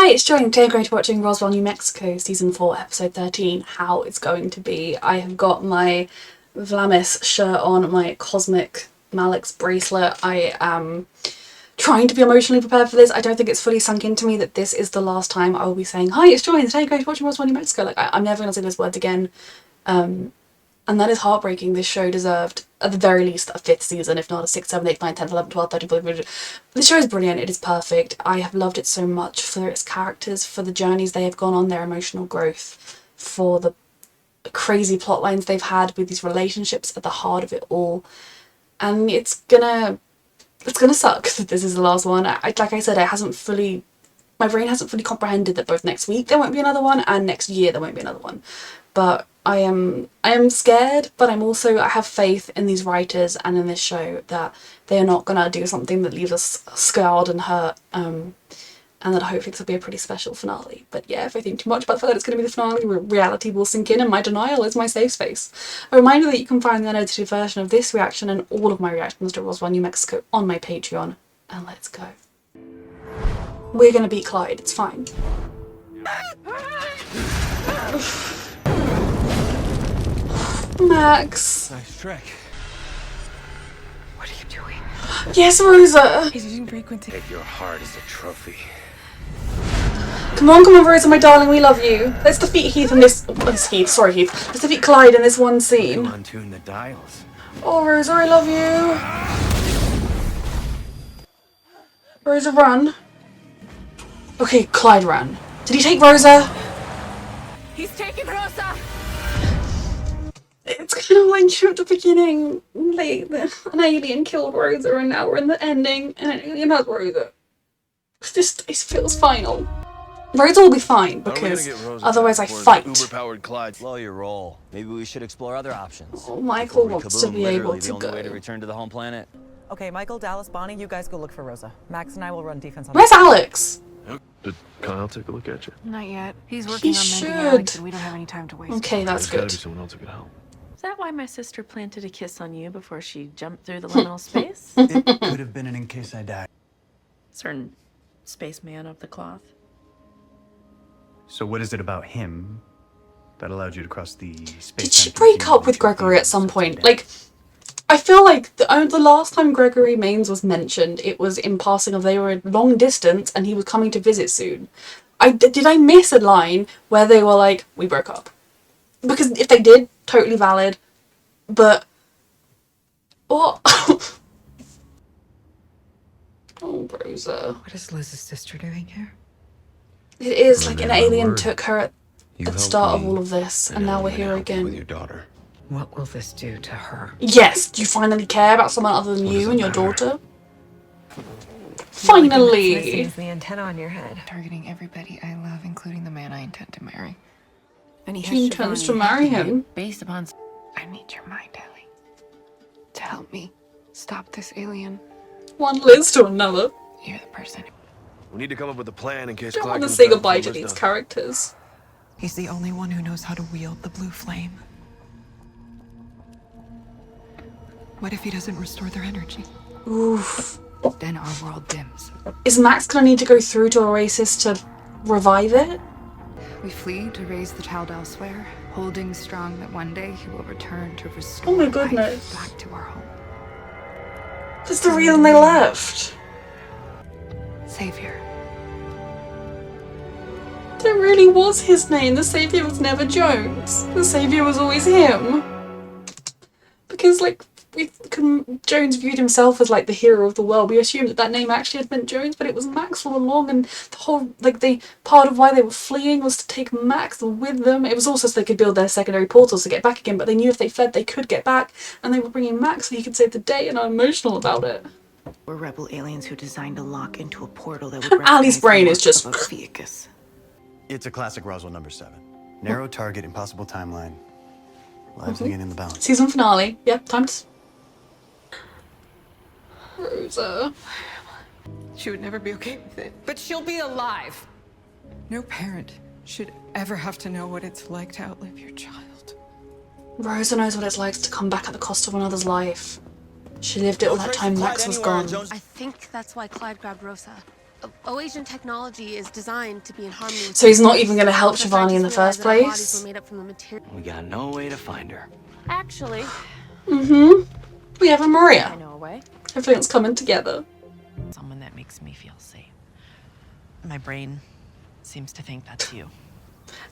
Hi, it's Joy, and today I'm going to be watching Roswell, New Mexico, Season 4, Episode 13, How It's Going to Be. I have got my Vlamis shirt on, my Cosmic Malix bracelet. I am trying to be emotionally prepared for this. I don't think it's fully sunk into me that this is the last time I will be saying, hi, it's Joy, and today I'm going to be watching Roswell, New Mexico. Like, I'm never going to say those words again. And that is heartbreaking. This show deserved, at the very least, a 5th season, if not a 6th, 7th, 8th, 9th, 10th, 11th, 12th, 13th, 14th. The show is brilliant. It is perfect. I have loved it so much for its characters, for the journeys they have gone on, their emotional growth, for the crazy plot lines they've had with these relationships at the heart of it all. And it's gonna suck that this is the last one. Like I said, my brain hasn't fully comprehended that both next week there won't be another one and next year there won't be another one. But I am scared, but I have faith in these writers and in this show that they are not gonna do something that leaves us scarred and hurt, and that hopefully this will be a pretty special finale. But yeah, if I think too much about that it's gonna be the finale, reality will sink in and my denial is my safe space. A reminder that you can find the unedited version of this reaction and all of my reactions to Roswell, New Mexico on my Patreon. And let's go. We're gonna beat Clyde, it's fine. Max. Nice trick. What are you doing? Yes, Rosa. He's using frequency. Take your heart as a trophy. Come on, Rosa, my darling, we love you. Let's defeat Heath in this. Sorry, Heath. Let's defeat Clyde in this one scene. To untune the dials. Oh, Rosa, I love you. Rosa, run. Okay, Clyde ran. Did he take Rosa? He's taking Rosa. It's kind of like you at the beginning. An alien killed Rosa, and now we're in the ending, and an alien has Rosa. It feels final. Rosa will be fine because otherwise I fight. Uber-powered Clyde. Slow your roll. Maybe we should explore other options. Oh, Michael wants to be able to the only way to go. return to the home planet. Okay, Michael, Dallas, Bonnie, you guys go look for Rosa. Max and I will run defense on. Where's Alex? Did Kyle take a look at you? Not yet. He's working He on mending should. Alex, and we don't have any time to waste. Okay, that's There's gotta good. be someone else who could help. Is that why my sister planted a kiss on you before she jumped through the liminal space? It could have been an in case I died. Certain spaceman of the cloth. So what is it about him that allowed you to cross the space? Did she break up with Gregory at some point? Like, I feel like the last time Gregory Maines was mentioned, it was in passing of they were long distance and he was coming to visit soon. Did I miss a line where they were like, we broke up? Because if they did, totally valid. But what? Oh, Rosa. What is Liz's sister doing here? It is like an Remember alien word. took her at the start of all of this, and now we're here With your again. daughter. What will this do to her? Yes, do you finally care about someone other than What you does and it your matter? daughter? It Finally! seems the antenna on your head. Targeting everybody I love, including the man I intend to marry. And he She intends to marry him. Based upon. I need your mind, Ellie. To help me stop this alien. One Liz to another. You're the person. We need to come up with a plan in case I don't Clyde want to comes say back goodbye before to Liz these does. characters. He's the only one who knows how to wield the blue flame. What if he doesn't restore their energy? Oof. Then our world dims. Is Max gonna need to go through to Oasis to revive it? We flee to raise the child elsewhere, holding strong that one day he will return to restore Oh my life goodness. back to our home. That's the reason they left. Savior. That really was his name. The Savior was never Jones. The Savior was always him. Because, like, Jones viewed himself as, like, the hero of the world. We assumed that name actually had meant Jones, but it was Max all along, and the whole, like, the part of why they were fleeing was to take Max with them. It was also so they could build their secondary portals to get back again, but they knew if they fled, they could get back, and they were bringing Max so he could save the day, and I'm emotional about it. We're rebel aliens who designed a lock into a portal that would Ali's recognize brain the is just- work of a Fiacus. It's a classic Roswell number 7. Narrow target, impossible timeline. Lives again in the balance. Season finale. Yep, time to... Rosa. She would never be okay with it. But she'll be alive. No parent should ever have to know what it's like to outlive your child. Rosa knows what it's like to come back at the cost of another's life. She lived it all that time Max was gone. I think that's why Clyde grabbed Rosa. Oasian technology is designed to be in harmony with So he's not even going to help the Shivani in the scientists first realized that our bodies place? were made up from the material. We got no way to find her. Actually, We have a I Maria. know a way. Everything's coming together. Someone that makes me feel safe. My brain seems to think that's you.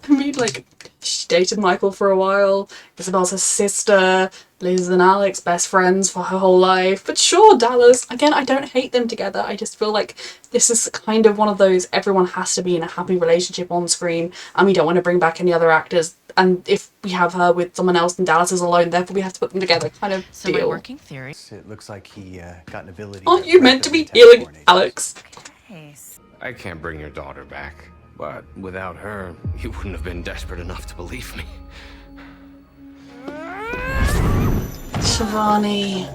I mean, like, she dated Michael for a while. Isabel's her sister. Liz and Alex, best friends for her whole life. But sure, Dallas. Again, I don't hate them together. I just feel like this is kind of one of those everyone has to be in a happy relationship on screen, and we don't want to bring back any other actors. And if we have her with someone else and Dallas is alone, therefore we have to put them together kind of So my deal. working theory. It looks like he got an ability. Aren't you meant to be healing Alex? I can't bring your daughter back, but without her, you wouldn't have been desperate enough to believe me. Shivani,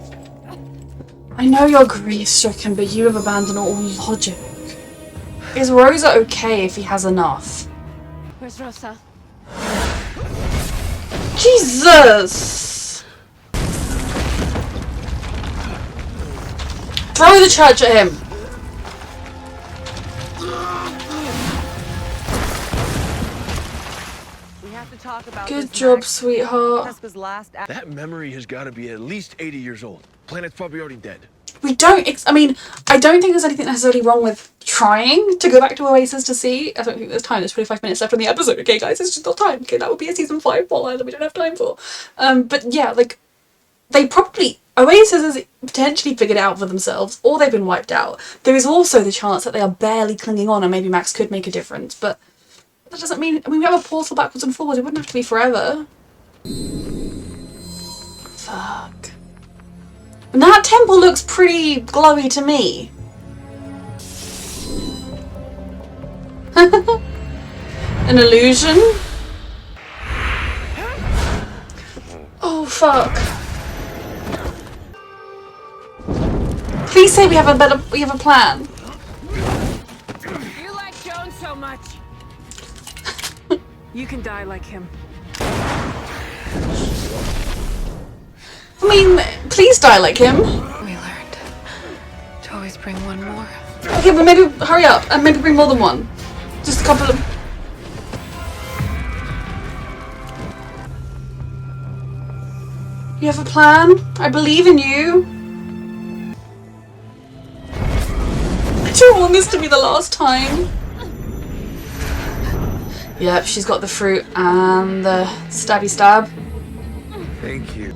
I know you're grief-stricken, but you have abandoned all logic. Is Rosa okay if he has enough? Where's Rosa? Jesus! Throw the church at him! We have to talk about Good this job, next. sweetheart. Jessica's last act. That memory has got to be at least 80 years old. Planet's probably already dead. We don't, I mean, I don't think there's anything necessarily wrong with trying to go back to Oasis to see. I don't think there's time. There's 25 minutes left on the episode, okay, guys? It's just not time. Okay, that would be a season 5 plotline that we don't have time for. But yeah, like, they probably, Oasis has potentially figured it out for themselves, or they've been wiped out. There is also the chance that they are barely clinging on, and maybe Max could make a difference, but that doesn't mean, I mean, we have a portal backwards and forwards. It wouldn't have to be forever. Fuck. And that temple looks pretty glowy to me. An illusion? Oh fuck. Please say we have a plan. You like Jones so much. You can die like him. I mean, please die like him. We learned to always bring one more. Okay, but maybe hurry up and maybe bring more than one. Just a couple of. You have a plan? I believe in you. I don't want this to be the last time. Yep, she's got the fruit and the stabby stab. Thank you.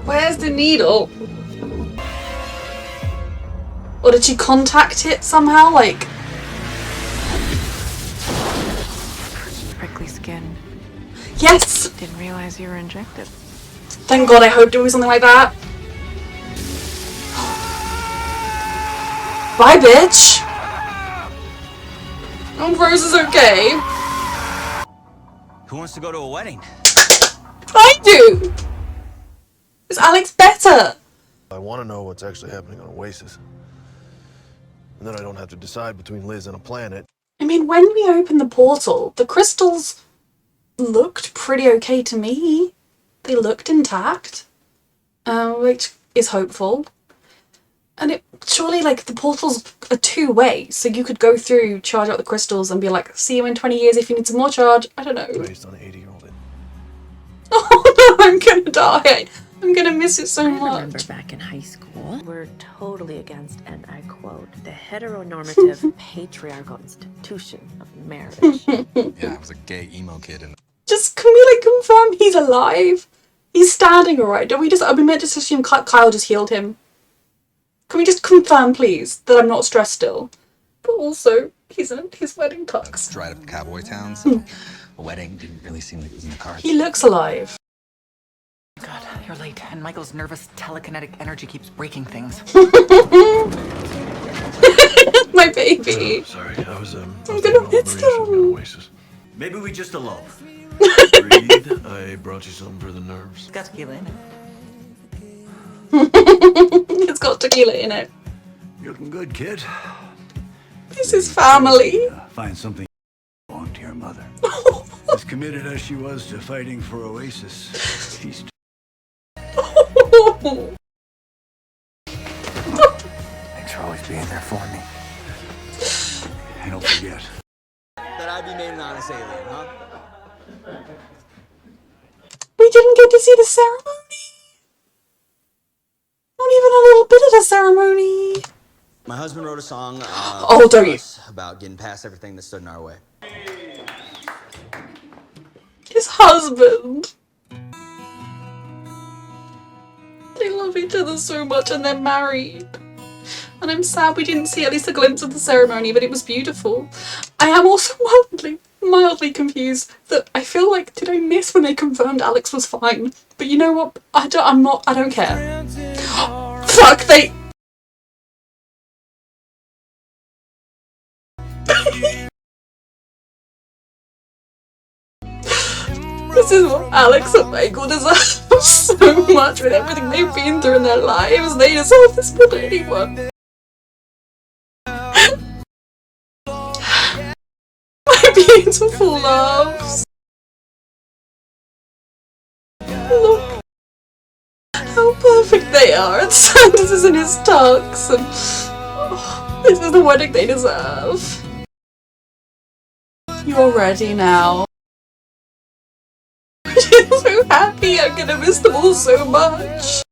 Where's the needle? Or did she contact it somehow? Like, Prickly skin. yes! Didn't realize you were injected. Thank God, I hoped it was something like that. Bye, bitch! Oh, Rose is okay. Who wants to go to a wedding? I do! Is Alex better? I want to know what's actually happening on Oasis. And then I don't have to decide between Liz and a planet. I mean, when we opened the portal, the crystals looked pretty okay to me. They looked intact, which is hopeful. And it surely, like, the portal's a two-way, so you could go through, charge out the crystals, and be like, see you in 20 years if you need some more charge. I don't know. Based on an 80-year-old. Oh no, I'm gonna die. I'm gonna miss it so I remember much. back in high school, we're totally against, and I quote, the heteronormative patriarchal institution of marriage. Yeah, I was a gay emo kid and Just, can we, like, confirm he's alive? He's standing alright. Don't we just, are we meant to just assume Kyle just healed him? Can we just confirm, please, that I'm not stressed still? But also, he's in his wedding tux. dried up cowboy town, so a wedding didn't really seem like it was in the cards. He looks alive. God, you're late, and Michael's nervous telekinetic energy keeps breaking things. My baby. Sorry, I was I'm gonna miss them. Oasis. Maybe we just elope. Reed, I brought you something for the nerves. Got tequila in it. It's got tequila in it. You're looking good, kid. This is family. Find something belong to your mother. As committed as she was to fighting for Oasis, she's thanks for always being there for me. He'll forget. That I'd be made an honest alien, huh? We didn't get to see the ceremony. Not even a little bit of the ceremony. My husband wrote a song Oh, don't you? about getting past everything that stood in our way. His husband. They love each other so much and they're married. And I'm sad we didn't see at least a glimpse of the ceremony, but it was beautiful. I am also mildly confused that I feel like, did I miss when they confirmed Alex was fine? But you know what? I don't care. Fuck, they... This is what Alex and Michael deserve so much with everything they've been through in their lives. They deserve this more than anyone. My beautiful loves. Look how perfect they are. And Sanders is in his tux. And this is the wedding they deserve. You're ready now. I'm so happy. I'm gonna miss them all so much.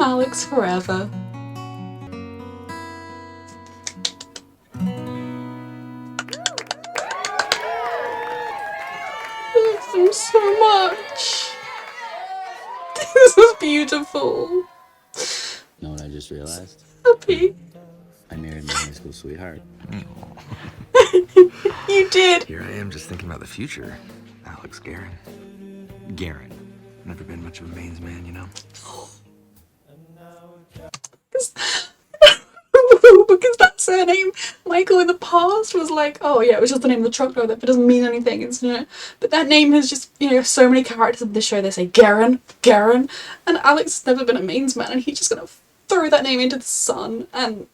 Alex forever. Love them so much. This is beautiful. You know what I just realized? Happy. I married my high school sweetheart. You did. Here I am just thinking about the future. Alex Garen. Garen. Never been much of a mains man, you know? Because that surname, Michael in the past was like, oh yeah, it was just the name of the truck driver, that doesn't mean anything, it's, you know. But that name has just, you know, so many characters in this show, they say Garen, and Alex has never been a mains man, and he's just gonna throw that name into the sun and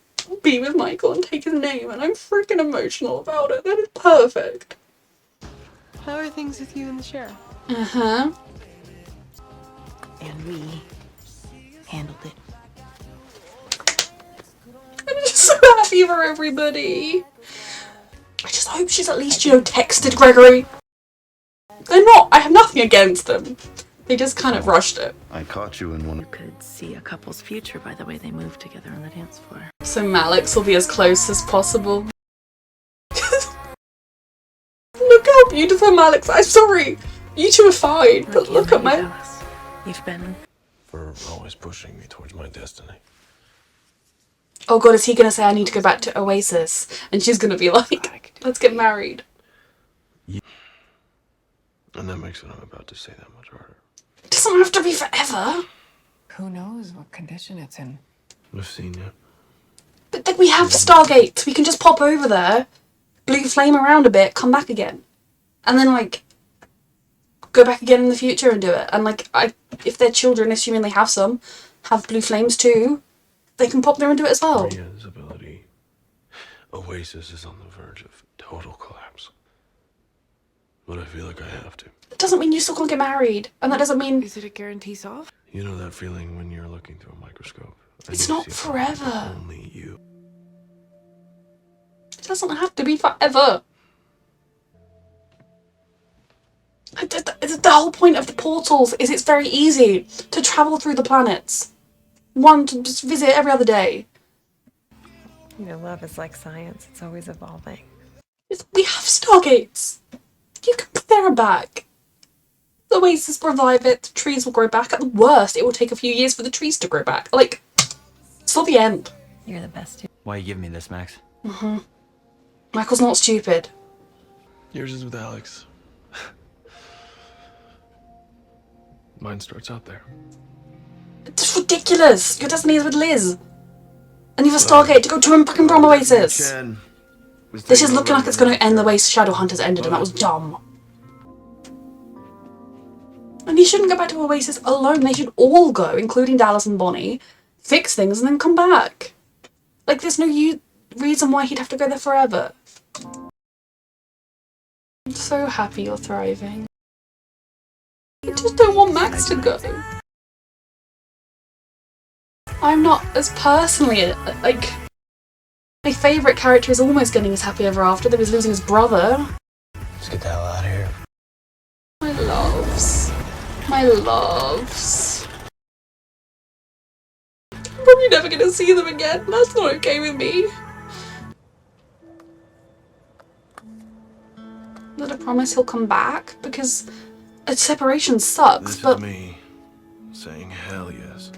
be with Michael and take his name, and I'm freaking emotional about it. That is perfect. How are things with you and the sheriff? Uh-huh. And we handled it. I'm just so happy for everybody. I just hope she's at least, you know, texted Gregory. They're not. I have nothing against them. They just kind of rushed it. I caught you in one. You could see a couple's future by the way they move together on the dance floor. So Malix will be as close as possible. Look how beautiful Malix. I'm sorry. You two are fine, but look at my... You've been... For always pushing me towards my destiny. Oh god, is he gonna say I need to go back to Oasis? And she's gonna be like, let's get married. Yeah. And that makes what I'm about to say that much harder. It doesn't have to be forever. Who knows what condition it's in? I've seen you. But then we have Stargate. We can just pop over there, blue flame around a bit, come back again. And then, like, go back again in the future and do it. And, like, if their children, assuming they have some, have blue flames too, they can pop there and do it as well. Maria's ability. Oasis is on the verge of total collapse. But I feel like I have to. It doesn't mean you still can't get married. And that doesn't mean... Is it a guarantee solve? You know that feeling when you're looking through a microscope? It's not forever. Only you. It doesn't have to be forever. The whole point of the portals is it's very easy to travel through the planets. One to just visit every other day. You know, love is like science. It's always evolving. We have Stargates. You can put there and back. The Oasis revive it, the trees will grow back. At the worst, it will take a few years for the trees to grow back. Like, it's not the end. You're the best. Why you giving me this, Max? Mm-hmm. Michael's not stupid. Yours is with Alex. Mine starts out there. It's ridiculous. Your destiny is with Liz. And you have a Stargate to go to and fucking from Oasis. This is looking like it's going to end the way Shadowhunters ended, and that was dumb. And you shouldn't go back to Oasis alone. They should all go, including Dallas and Bonnie, fix things, and then come back. Like, there's no reason why he'd have to go there forever. I'm so happy you're thriving. I just don't want Max to go. I'm not as personally, like, my favourite character is almost getting his happy ever after, that was losing his brother. Let's get the hell out of here. My loves. My loves. I'm probably never gonna see them again. That's not okay with me. Is that a promise he'll come back? Because a separation sucks, This but... is me saying hell yes.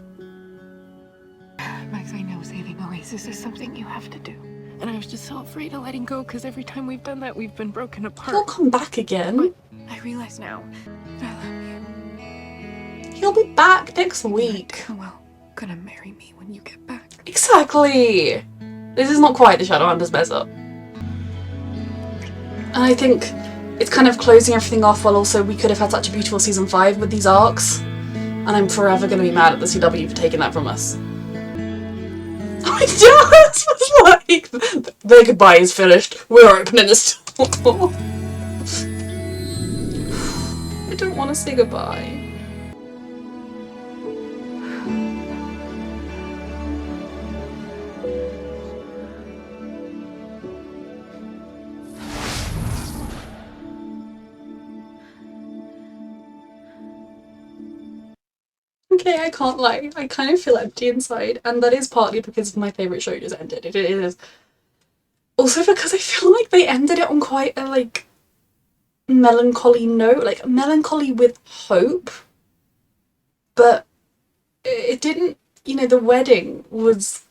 Max, I know saving Oasis is something you have to do. And I was just so afraid of letting go because every time we've done that, we've been broken apart. He'll come back again. But I realize now, I love you. He'll be back next week. Oh well, gonna marry me when you get back. Exactly! This is not quite the Shadowhunters mess up. And I think it's kind of closing everything off while also we could have had such a beautiful season 5 with these arcs. And I'm forever going to be mad at the CW for taking that from us. I just was like, their goodbye is finished. We're opening this door. I don't want to say goodbye. Okay, I can't lie. I kind of feel empty inside, and that is partly because my favourite show just ended. It is also because I feel like they ended it on quite a, like, melancholy note. Like, melancholy with hope. But it didn't, you know, the wedding was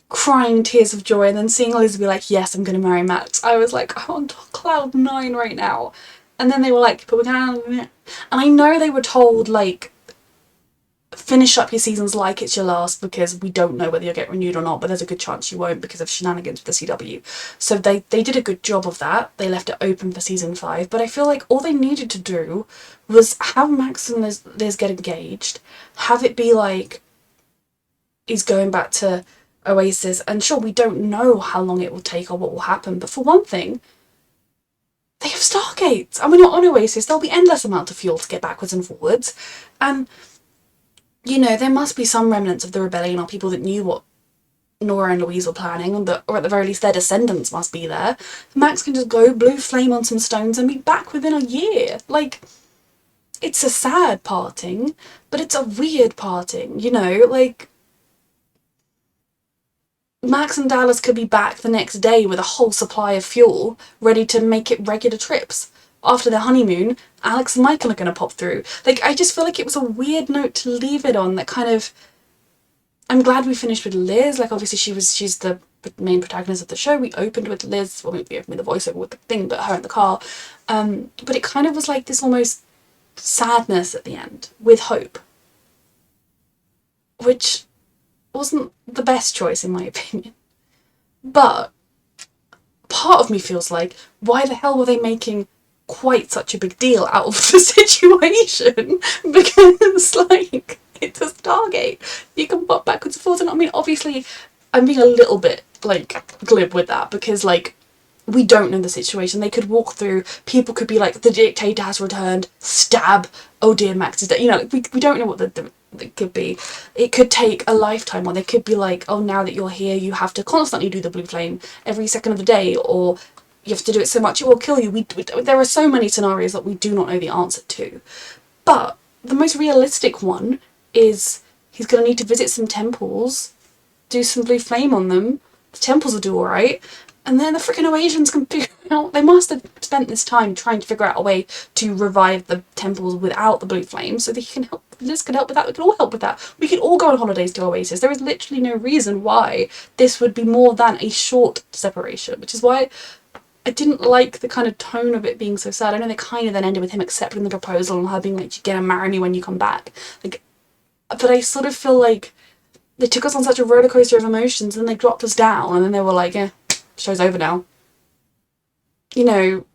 crying tears of joy, and then seeing Liz be like, yes, I'm going to marry Max. I was like, I'm on cloud 9 right now. And then they were like, but we're going to... And I know they were told, like, finish up your seasons like it's your last because we don't know whether you'll get renewed or not, but there's a good chance you won't because of shenanigans with the CW. So they did a good job of that. They left it open for season 5, but I feel like all they needed to do was have Max and Liz get engaged, have it be like he's going back to Oasis, and sure, we don't know how long it will take or what will happen, but for one thing, they have Stargates, and we're not on Oasis. There'll be endless amount of fuel to get backwards and forwards, and you know, there must be some remnants of the rebellion or people that knew what Nora and Louise were planning, or at the very least their descendants must be there. Max can just go blue flame on some stones and be back within a year. Like, it's a sad parting, but it's a weird parting, you know? Like, Max and Dallas could be back the next day with a whole supply of fuel, ready to make it regular trips. After their honeymoon, Alex and Michael are going to pop through. Like, I just feel like it was a weird note to leave it on that kind of... I'm glad we finished with Liz. Like, obviously she's the main protagonist of the show. We opened with Liz, well, we opened with the voiceover with the thing, but her in the car. But it kind of was like this almost sadness at the end, with hope. Which wasn't the best choice, in my opinion. But part of me feels like, why the hell were they making quite such a big deal out of the situation? Because, like, it's a Stargate. You can pop backwards and forwards. And I mean, obviously, I'm being a little bit, like, glib with that because, like, we don't know the situation. They could walk through, people could be like, the dictator has returned, stab, oh dear, Max is dead. You know, like, we don't know what it could be. It could take a lifetime, or they could be like, oh, now that you're here, you have to constantly do the blue flame every second of the day, or you have to do it so much it will kill you. There are so many scenarios that we do not know the answer to. But the most realistic one is he's going to need to visit some temples, do some blue flame on them. The temples will do alright. And then the freaking Oasians can figure out... They must have spent this time trying to figure out a way to revive the temples without the blue flame so that he can help. Liz can help with that. We can all help with that. We could all go on holidays to Oasis. There is literally no reason why this would be more than a short separation, which is why I didn't like the kind of tone of it being so sad. I know they kind of then ended with him accepting the proposal and her being like, you're gonna marry me when you come back. Like, but I sort of feel like they took us on such a roller coaster of emotions and then they dropped us down and then they were like, eh, show's over now. You know,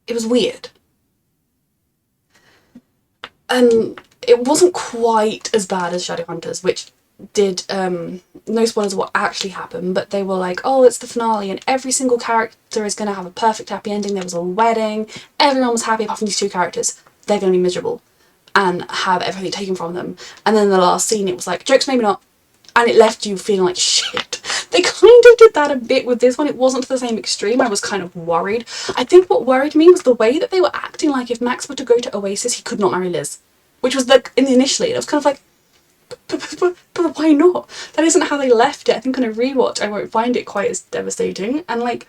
it was weird. And it wasn't quite as bad as Shadowhunters, which did, no spoilers of what actually happened, but they were like, oh, it's the finale and every single character is going to have a perfect happy ending. There was a wedding, everyone was happy apart from these two characters. They're going to be miserable. and have everything taken from them. And then the last scene, it was like, jokes maybe not, and it left you feeling like shit. They kind of did that a bit with this one. It wasn't to the same extreme. I was kind of worried. I think what worried me was the way that they were acting like if Max were to go to Oasis, he could not marry Liz. Which was like, initially, it was kind of like, but why not? That isn't how they left it. I think on a rewatch, I won't find it quite as devastating. And like,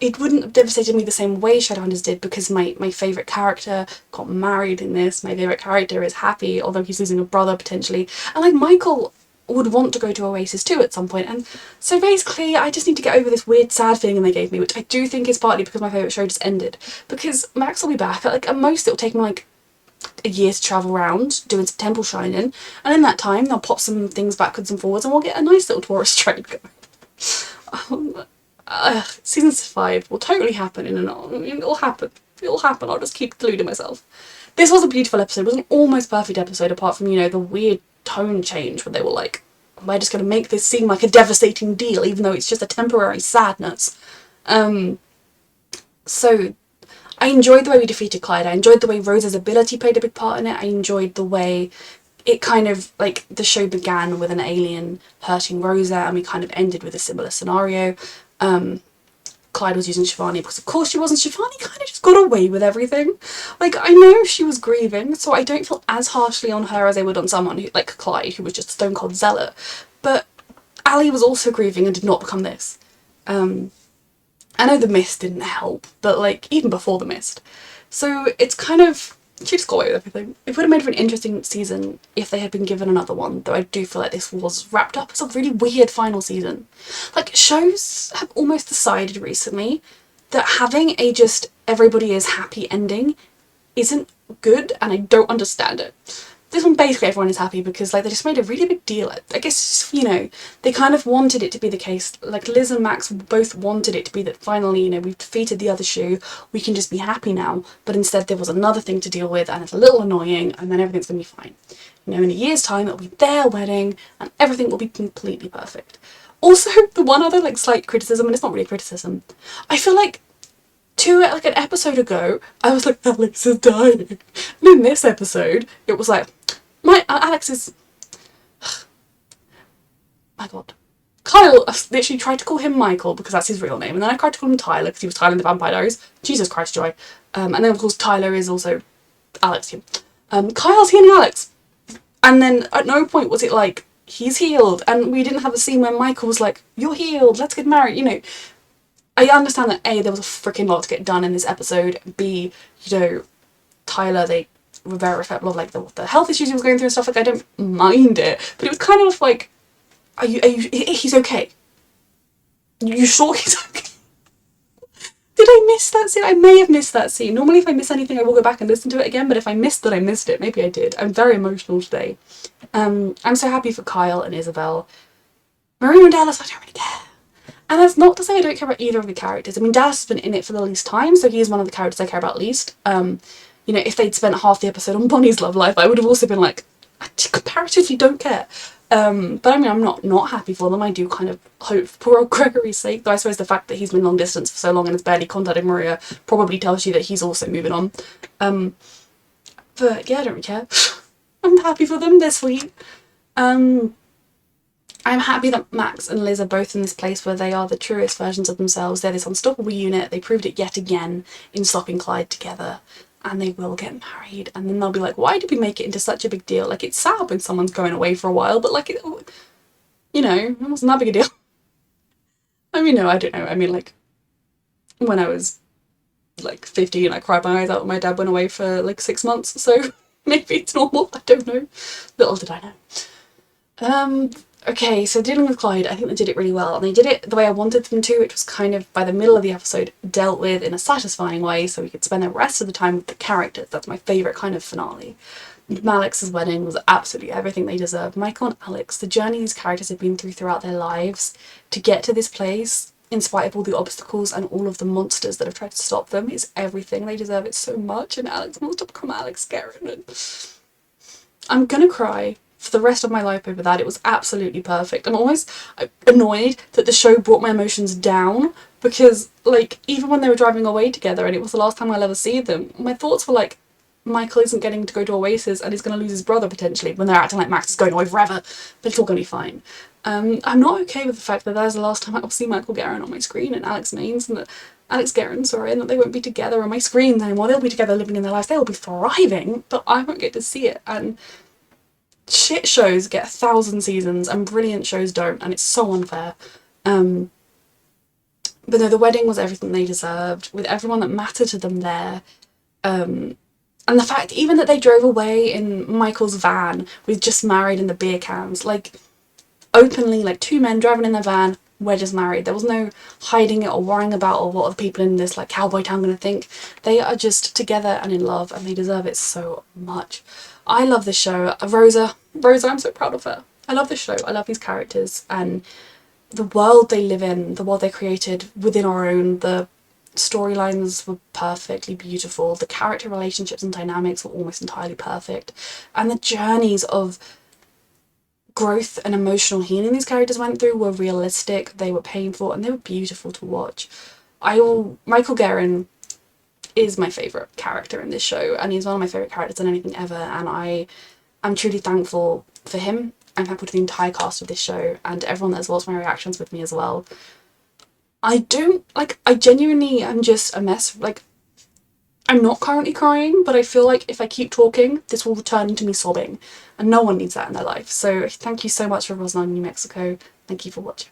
it wouldn't have devastated me the same way Shadowhunters did, because my favourite character got married in this. My favourite character is happy, although he's losing a brother potentially. And like, Michael would want to go to Oasis too at some point. And so basically, I just need to get over this weird sad feeling they gave me, which I do think is partly because my favourite show just ended. Because Max will be back. Like, at most it'll take me like a year to travel around doing some temple shining, and in that time they'll pop some things backwards and forwards and we'll get a nice little tourist trade going. Season 5 will totally happen it'll happen. I'll just keep deluding myself. This was a beautiful episode. It was an almost perfect episode, apart from, you know, the weird tone change where they were like, am I just going to make this seem like a devastating deal even though it's just a temporary sadness? So I enjoyed the way we defeated Clyde. I enjoyed the way Rose's ability played a big part in it. I enjoyed the way it kind of, like, the show began with an alien hurting Rosa and we kind of ended with a similar scenario. Clyde was using Shivani because of course she wasn't. Shivani kind of just got away with everything. Like, I know she was grieving, so I don't feel as harshly on her as I would on someone who, like Clyde, who was just a stone cold zealot. But Ali was also grieving and did not become this. I know the mist didn't help, but like, even before the mist. So it's kind of, she just got away with everything. It would have made for an interesting season if they had been given another one, though I do feel like this was wrapped up as a really weird final season. Like, shows have almost decided recently that having a just everybody is happy ending isn't good, and I don't understand it. This one, basically everyone is happy because, like, they just made a really big deal. I guess, you know, they kind of wanted it to be the case. Like, Liz and Max both wanted it to be that finally, you know, we've defeated the other shoe, we can just be happy now. But instead there was another thing to deal with and it's a little annoying, and then everything's going to be fine. You know, in a year's time it'll be their wedding and everything will be completely perfect. Also, the one other, like, slight criticism, and it's not really a criticism, I feel like like an episode ago, I was like, Alex is dying. And in this episode, it was like, Alex is... My god. Kyle, I literally tried to call him Michael because that's his real name, and then I tried to call him Tyler because he was Tyler in the Vampire Diaries. Jesus Christ, Joy. And then of course Tyler is also Alex. Kyle's healing Alex. And then at no point was it like, he's healed, and we didn't have a scene where Michael was like, you're healed, let's get married, you know. I understand that A, there was a freaking lot to get done in this episode. B, you know, Tyler, they were very respectful of, like, the health issues he was going through and stuff. Like, I don't mind it, but it was kind of like, are you he's okay? You sure he's okay? Did I miss that scene? I may have missed that scene. Normally if I miss anything I will go back and listen to it again, but if I missed that, I missed it. Maybe I did. I'm very emotional today. I'm so happy for Kyle and Isabel. Maria and Dallas, I don't really care. And that's not to say I don't care about either of the characters. I mean, Dallas has been in it for the least time, so he's one of the characters I care about least. You know, if they'd spent half the episode on Bonnie's love life, I would have also been like, I comparatively don't care. But I mean, I'm not happy for them. I do kind of hope for poor old Gregory's sake, though I suppose the fact that he's been long distance for so long and has barely contacted Maria probably tells you that he's also moving on. But yeah, I don't really care. I'm happy for them, they're sweet. I'm happy that Max and Liz are both in this place where they are the truest versions of themselves. They're this unstoppable unit. They proved it yet again in stopping Clyde together. And they will get married. And then they'll be like, why did we make it into such a big deal? Like, it's sad when someone's going away for a while, but like, you know, it wasn't that big a deal. I mean, no, I don't know. I mean, like, when I was like 15, I cried my eyes out when my dad went away for like 6 months. So maybe it's normal. I don't know. Little did I know. Okay, so dealing with Clyde, I think they did it really well, and they did it the way I wanted them to, which was kind of, by the middle of the episode, dealt with in a satisfying way, so we could spend the rest of the time with the characters. That's my favourite kind of finale. Alex's wedding was absolutely everything they deserved. Michael and Alex, the journey these characters have been through throughout their lives to get to this place, in spite of all the obstacles and all of the monsters that have tried to stop them, is everything. They deserve it so much, and Alex wants to become Alex Guerin, and I'm gonna cry for the rest of my life over that. It was absolutely perfect. I'm almost annoyed that the show brought my emotions down, because, like, even when they were driving away together and it was the last time I'll ever see them, my thoughts were like, Michael isn't getting to go to Oasis and he's going to lose his brother potentially when they're acting like Max is going away forever, but it's all going to be fine. I'm not okay with the fact that that's the last time I'll see Michael Guerin on my screen and Alex Maines, and that Alex Guerin, sorry, and that they won't be together on my screen anymore. They'll be together living in their lives, they'll be thriving, but I won't get to see it. And shit shows get 1,000 seasons and brilliant shows don't, and it's so unfair. But no, the wedding was everything they deserved, with everyone that mattered to them there. And the fact even that they drove away in Michael's van with just married in the beer cans, like openly, like 2 men driving in their van, we're just married. There was no hiding it or worrying about or what are the people in this like cowboy town gonna think. They are just together and in love, and they deserve it so much. I love this show. Rosa, I'm so proud of her. I love this show. I love these characters and the world they live in, the world they created within our own. The storylines were perfectly beautiful. The character relationships and dynamics were almost entirely perfect. And the journeys of growth and emotional healing these characters went through were realistic, they were painful, and they were beautiful to watch. Michael Guerin is my favourite character in this show, and he's one of my favourite characters in anything ever, and I am truly thankful for him. I'm thankful to the entire cast of this show and everyone that has watched my reactions with me as well. I genuinely am just a mess. Like, I'm not currently crying, but I feel like if I keep talking, this will turn into me sobbing, and no one needs that in their life. So thank you so much for Roswell, New Mexico. Thank you for watching.